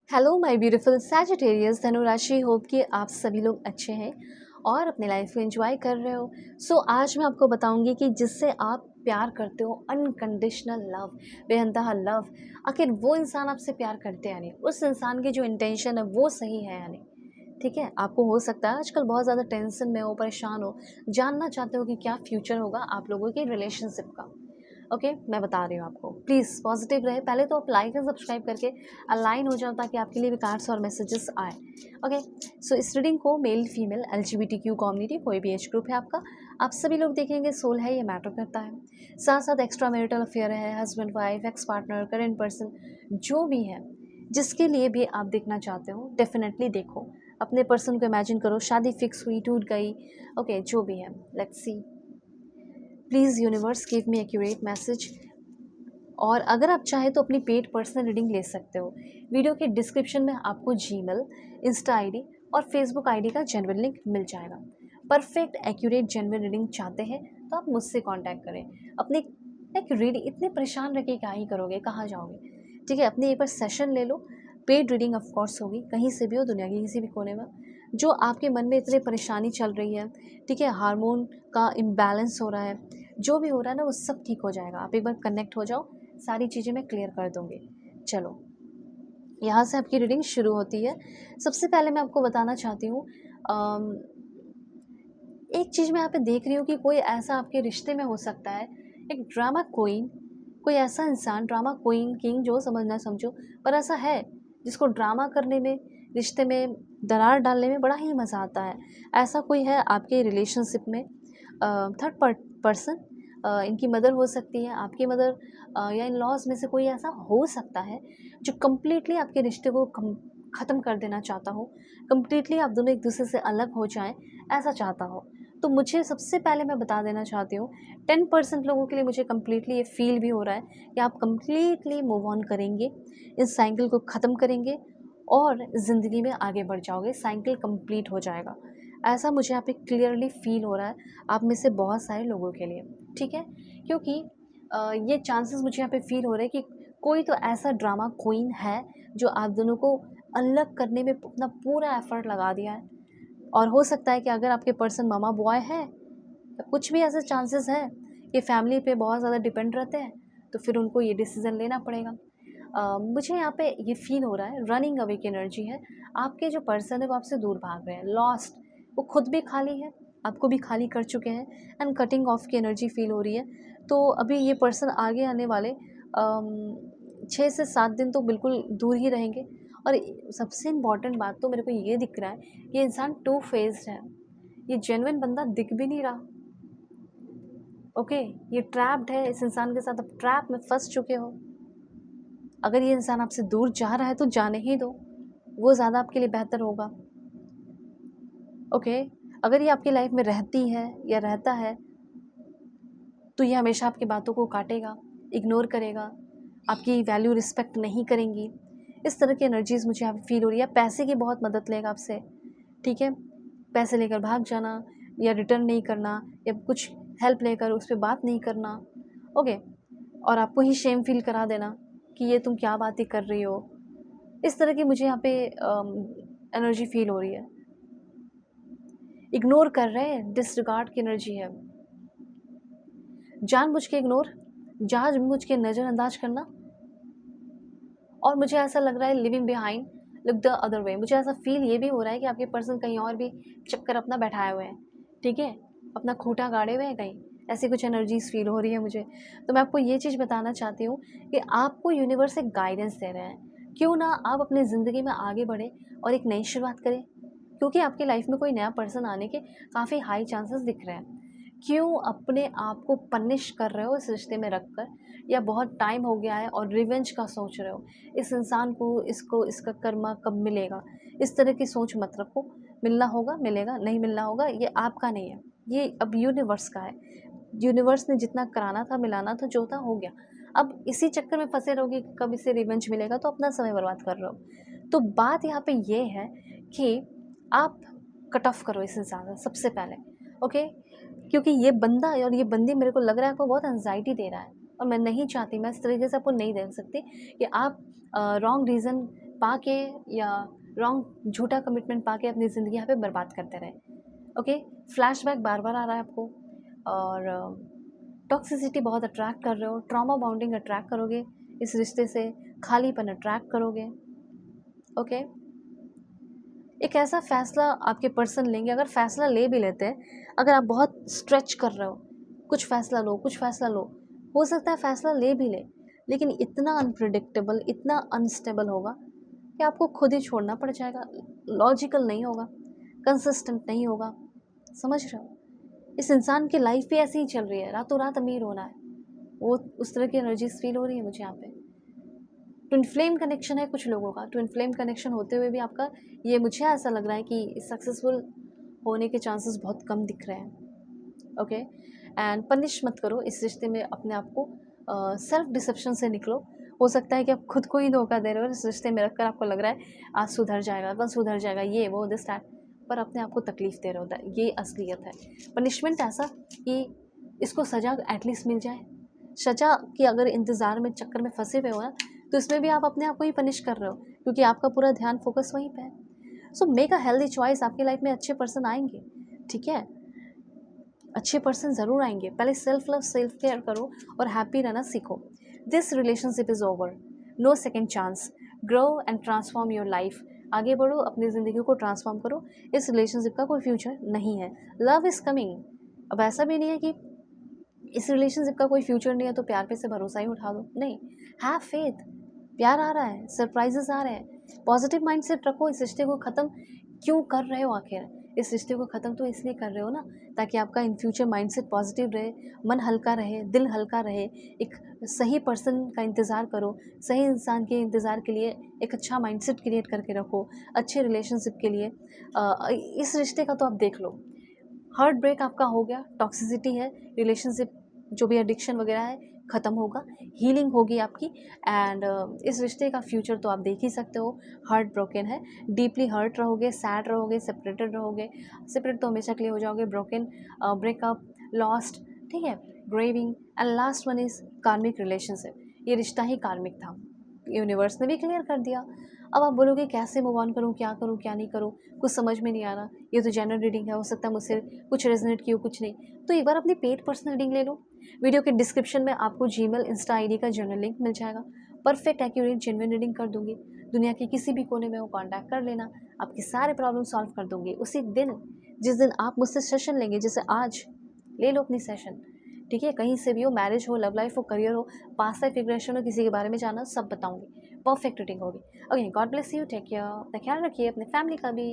Hello my beautiful Sagittarius धनु राशि। Hope कि आप सभी लोग अच्छे हैं और अपने लाइफ को एंजॉय कर रहे हो। आज मैं आपको बताऊंगी कि जिससे आप प्यार करते हो, अनकंडीशनल लव, बेइंतहा लव, आखिर वो इंसान आपसे प्यार करते हैं यानी उस इंसान की जो इंटेंशन है वो सही है यानी। ठीक है, आपको हो सकता है आजकल बहुत ज़्यादा टेंशन में हो, परेशान हो, जानना चाहते हो कि क्या फ्यूचर होगा आप लोगों के रिलेशनशिप का। ओके, मैं बता रही हूँ आपको, प्लीज़ पॉजिटिव रहे। पहले तो आप लाइक एंड सब्सक्राइब करके अलाइन हो जाओ ताकि आपके लिए भी कार्ड्स और मैसेजेस आए। ओके, इस रीडिंग को मेल फीमेल LGBTQ कम्युनिटी, कोई भी एज ग्रुप है आपका, आप सभी लोग देखेंगे। सोल है, ये मैटर करता है। साथ साथ एक्स्ट्रा मैरिटल अफेयर है, husband wife, ex partner, current person, जो भी है, जिसके लिए भी आप देखना चाहते हो डेफिनेटली देखो। अपने पर्सन को इमेजिन करो, शादी फिक्स हुई, टूट गई, ओके, जो भी है। Let's see, please universe give me accurate message. और अगर आप चाहें तो अपनी पेड पर्सनल रीडिंग ले सकते हो। वीडियो के डिस्क्रिप्शन में आपको जीमेल, इंस्टा आईडी और फेसबुक आईडी का जेन्युइन लिंक मिल जाएगा। परफेक्ट एक्यूरेट जेन्युइन रीडिंग चाहते हैं तो आप मुझसे कांटेक्ट करें। अपनी एक रीडिंग इतने परेशान रह के क्या ही करोगे, कहाँ जाओगे। ठीक है, अपनी एक बार सेशन ले लो। पेड रीडिंग ऑफ कोर्स होगी, कहीं से भी हो, दुनिया के किसी भी कोने में। जो आपके मन में इतनी परेशानी चल रही है, ठीक है, हार्मोन का इम्बैलेंस हो रहा है, जो भी हो रहा है ना, वो सब ठीक हो जाएगा। आप एक बार कनेक्ट हो जाओ, सारी चीज़ें मैं क्लियर कर दूँगी। चलो, यहाँ से आपकी रीडिंग शुरू होती है। सबसे पहले मैं आपको बताना चाहती हूँ, एक चीज़ मैं यहाँ पे देख रही हूँ कि कोई ऐसा आपके रिश्ते में हो सकता है, एक ड्रामा क्वीन, कोई ऐसा इंसान, ड्रामा क्वीन किंग, जो समझना समझो, पर ऐसा है जिसको ड्रामा करने में, रिश्ते में दरार डालने में बड़ा ही मज़ा आता है। ऐसा कोई है आपके रिलेशनशिप में, थर्ड पर्सन, इनकी मदर हो सकती है, आपकी मदर, या इन लॉज में से कोई ऐसा हो सकता है जो कम्प्लीटली आपके रिश्ते को ख़त्म कर देना चाहता हो, कम्प्लीटली आप दोनों एक दूसरे से अलग हो जाएं, ऐसा चाहता हो। तो मुझे सबसे पहले मैं बता देना चाहती हूँ, 10% लोगों के लिए मुझे कम्प्लीटली ये फील भी हो रहा है कि आप कम्प्लीटली मूव ऑन करेंगे, इस साइकिल को ख़त्म करेंगे और ज़िंदगी में आगे बढ़ जाओगे, साइकिल कंप्लीट हो जाएगा। ऐसा मुझे यहाँ पे क्लियरली फील हो रहा है आप में से बहुत सारे लोगों के लिए। ठीक है, क्योंकि ये चांसेस मुझे यहाँ पे फील हो रहे हैं कि कोई तो ऐसा ड्रामा क्वीन है जो आप दोनों को अलग करने में अपना पूरा एफर्ट लगा दिया है। और हो सकता है कि अगर आपके पर्सन मामा बॉय है, तो कुछ भी ऐसे चांसेस है कि फैमिली पे बहुत ज़्यादा डिपेंड रहते हैं, तो फिर उनको ये डिसीज़न लेना पड़ेगा। मुझे यहाँ पे ये फील हो रहा है रनिंग अवे की एनर्जी है। आपके जो पर्सन है वो आपसे दूर भाग रहे हैं, लॉस्ट, वो खुद भी खाली है, आपको भी खाली कर चुके हैं, एंड कटिंग ऑफ की एनर्जी फील हो रही है। तो अभी ये पर्सन आगे आने वाले 6 से 7 दिन तो बिल्कुल दूर ही रहेंगे। और सबसे इम्पॉर्टेंट बात तो मेरे को ये दिख रहा है, ये इंसान टू फेस्ड है, ये जेन्युइन बंदा दिख भी नहीं रहा। ओके, ये ट्रैप्ड है, इस इंसान के साथ आप ट्रैप में फंस चुके हो। अगर ये इंसान आपसे दूर जा रहा है तो जाने ही दो, वो ज़्यादा आपके लिए बेहतर होगा। ओके, अगर ये आपकी लाइफ में रहती है या रहता है तो ये हमेशा आपकी बातों को काटेगा, इग्नोर करेगा, आपकी वैल्यू रिस्पेक्ट नहीं करेंगी। इस तरह की एनर्जीज़ मुझे यहाँ फील हो रही है। पैसे की बहुत मदद लेगा आपसे, ठीक है, पैसे लेकर भाग जाना या रिटर्न नहीं करना, या कुछ हेल्प लेकर उस पर बात नहीं करना। ओके, और आपको ही शेम फील करा देना कि ये तुम क्या बातें कर रही हो। इस तरह की मुझे यहाँ पे एनर्जी फील हो रही है। इग्नोर कर रहे हैं, डिसरिगार्ड की एनर्जी है, जानबूझ के इग्नोर, जानबूझ के नज़रअंदाज करना। और मुझे ऐसा लग रहा है living behind, look the other way. मुझे ऐसा फील ये भी हो रहा है कि आपके पर्सन कहीं और भी चक्कर अपना बैठाए हुए हैं, ठीक है, अपना खूंटा गाड़े हुए हैं कहीं, ऐसी कुछ एनर्जीज फील हो रही है मुझे। तो मैं आपको ये चीज़ बताना चाहती हूँ कि आपको यूनिवर्स एक गाइडेंस दे रहे हैं, क्यों ना आप अपनी ज़िंदगी में आगे बढ़ें और एक नई शुरुआत करें, क्योंकि आपकी लाइफ में कोई नया पर्सन आने के काफ़ी हाई चांसेस दिख रहे हैं। क्यों अपने आप को पनिश कर रहे हो इस रिश्ते में रख कर, या बहुत टाइम हो गया है और रिवेंज का सोच रहे हो, इस इंसान को, इसको, इसका कर्मा कब मिलेगा, इस तरह की सोच मत रखो। मिलना होगा मिलेगा, नहीं मिलना होगा, ये आपका नहीं है, ये अब यूनिवर्स का है। यूनिवर्स ने जितना कराना था, मिलाना था, जो था हो गया। अब इसी चक्कर में फंसे रहोगे कि कब इसे रिवेंज मिलेगा, तो अपना समय बर्बाद कर रहे हो। तो बात यहाँ पे ये है कि आप कट ऑफ करो इस इंसान से सबसे पहले। ओके, क्योंकि ये बंदा और ये बंदी मेरे को लग रहा है आपको बहुत एंजाइटी दे रहा है, और मैं नहीं चाहती, मैं इस तरीके से आपको नहीं दे सकती कि आप रॉन्ग रीज़न पाके या रॉन्ग झूठा कमिटमेंट पाके अपनी ज़िंदगी यहाँ पे बर्बाद करते रहे। ओके, फ्लैशबैक बार बार आ रहा है आपको, और टॉक्सिसिटी बहुत अट्रैक्ट कर रहे हो, ट्रॉमा बाउंडिंग अट्रैक्ट करोगे इस रिश्ते से, खालीपन अट्रैक्ट करोगे। ओके, एक ऐसा फ़ैसला आपके पर्सन लेंगे, अगर फ़ैसला ले भी लेते हैं, अगर आप बहुत स्ट्रेच कर रहे हो, कुछ फ़ैसला लो, कुछ फ़ैसला लो, हो सकता है फ़ैसला ले भी ले, लेकिन इतना अनप्रिडिक्टेबल, इतना अनस्टेबल होगा कि आपको खुद ही छोड़ना पड़ जाएगा। लॉजिकल नहीं होगा, कंसिस्टेंट नहीं होगा, समझ रहे हो? इस इंसान की लाइफ भी ऐसे ही चल रही है, रातों रात अमीर होना है, वो उस तरह की एनर्जीज फील हो रही है मुझे यहाँ पे। ट्विन फ्लेम कनेक्शन है कुछ लोगों का, ट्विन फ्लेम कनेक्शन होते हुए भी आपका ये मुझे ऐसा लग रहा है कि सक्सेसफुल होने के चांसेस बहुत कम दिख रहे हैं। ओके, एंड पनिश मत करो इस रिश्ते में अपने आप को, सेल्फ डिसेप्शन से निकलो। हो सकता है कि आप खुद को ही धोखा दे रहे हो, इस रिश्ते में रखकर आपको लग रहा है आज सुधर जाएगा, कल सुधर जाएगा, ये वो दिस दैट, पर अपने आप को तकलीफ दे रहे हो। ये असलियत है। पनिशमेंट ऐसा कि इसको सज़ा एटलीस्ट मिल जाए। सज़ा की अगर इंतज़ार में चक्कर में फंसे हुए हो ना, तो इसमें भी आप अपने आप को ही पनिश कर रहे हो, क्योंकि आपका पूरा ध्यान फोकस वहीं पे है। So make a healthy choice. आपकी लाइफ में अच्छे पर्सन आएंगे, ठीक है, अच्छे पर्सन ज़रूर आएंगे। पहले सेल्फ लव, सेल्फ केयर करो और हैप्पी रहना सीखो। This relationship is over, no second chance. Grow and transform your life. आगे बढ़ो, अपनी ज़िंदगी को ट्रांसफॉर्म करो। इस रिलेशनशिप का कोई फ्यूचर नहीं है। Love is coming. अब ऐसा भी नहीं है कि इस रिलेशनशिप का कोई फ्यूचर नहीं है तो प्यार पे से भरोसा ही उठा दो, नहीं। हैव फेथ, प्यार आ रहा है, सरप्राइजेस आ रहे हैं। पॉजिटिव माइंडसेट रखो। इस रिश्ते को ख़त्म क्यों कर रहे हो आखिर? इस रिश्ते को ख़त्म तो इसलिए कर रहे हो ना, ताकि आपका इन फ्यूचर माइंडसेट पॉजिटिव रहे, मन हल्का रहे, दिल हल्का रहे। एक सही पर्सन का इंतज़ार करो, सही इंसान के इंतज़ार के लिए एक अच्छा माइंडसेट क्रिएट करके रखो, अच्छे रिलेशनशिप के लिए। इस रिश्ते का तो आप देख लो, हार्ट ब्रेक आपका हो गया, टॉक्सिसिटी है, रिलेशनशिप जो भी एडिक्शन वगैरह है ख़त्म होगा, हीलिंग होगी आपकी। एंड इस रिश्ते का फ्यूचर तो आप देख ही सकते हो, हार्ट ब्रोकन है, डीपली हर्ट रहोगे, सैड रहोगे, सेपरेटेड रहोगे। सेपरेट तो हमेशा के लिए हो जाओगे, ब्रोकन, ब्रेकअप, लॉस्ट, ठीक है, ग्रेविंग। एंड लास्ट वन इज़ कार्मिक रिलेशनशिप। ये रिश्ता ही कार्मिक था, यूनिवर्स ने भी क्लियर कर दिया। अब आप बोलोगे कैसे मूव ऑन करूँ, क्या नहीं करूँ, कुछ समझ में नहीं आ रहा। ये तो जनरल रीडिंग है, हो सकता है मुझसे कुछ रेजोनेट की हो, कुछ नहीं, तो एक बार अपनी पेड पर्सनल रीडिंग ले लो। वीडियो के डिस्क्रिप्शन में आपको जीमेल, इंस्टा आईडी का जर्नल लिंक मिल जाएगा। परफेक्ट, एक्यूरेट, जेन्युइन रीडिंग कर दूंगी। दुनिया के किसी भी कोने में हो, कॉन्टैक्ट कर लेना, आपके सारे प्रॉब्लम सॉल्व कर दूंगी उसी दिन, जिस दिन आप मुझसे सेशन लेंगे। जैसे आज ले लो अपनी सेशन, ठीक है, कहीं से भी हो, मैरिज हो, लव लाइफ हो, करियर हो, पास्ट लाइफ रिग्रेशन हो, किसी के बारे में जानना, सब बताऊंगी। परफेक्ट रीडिंग होगी। Okay, god bless you, take care, अपना ख्याल रखिए, अपने फैमिली का भी।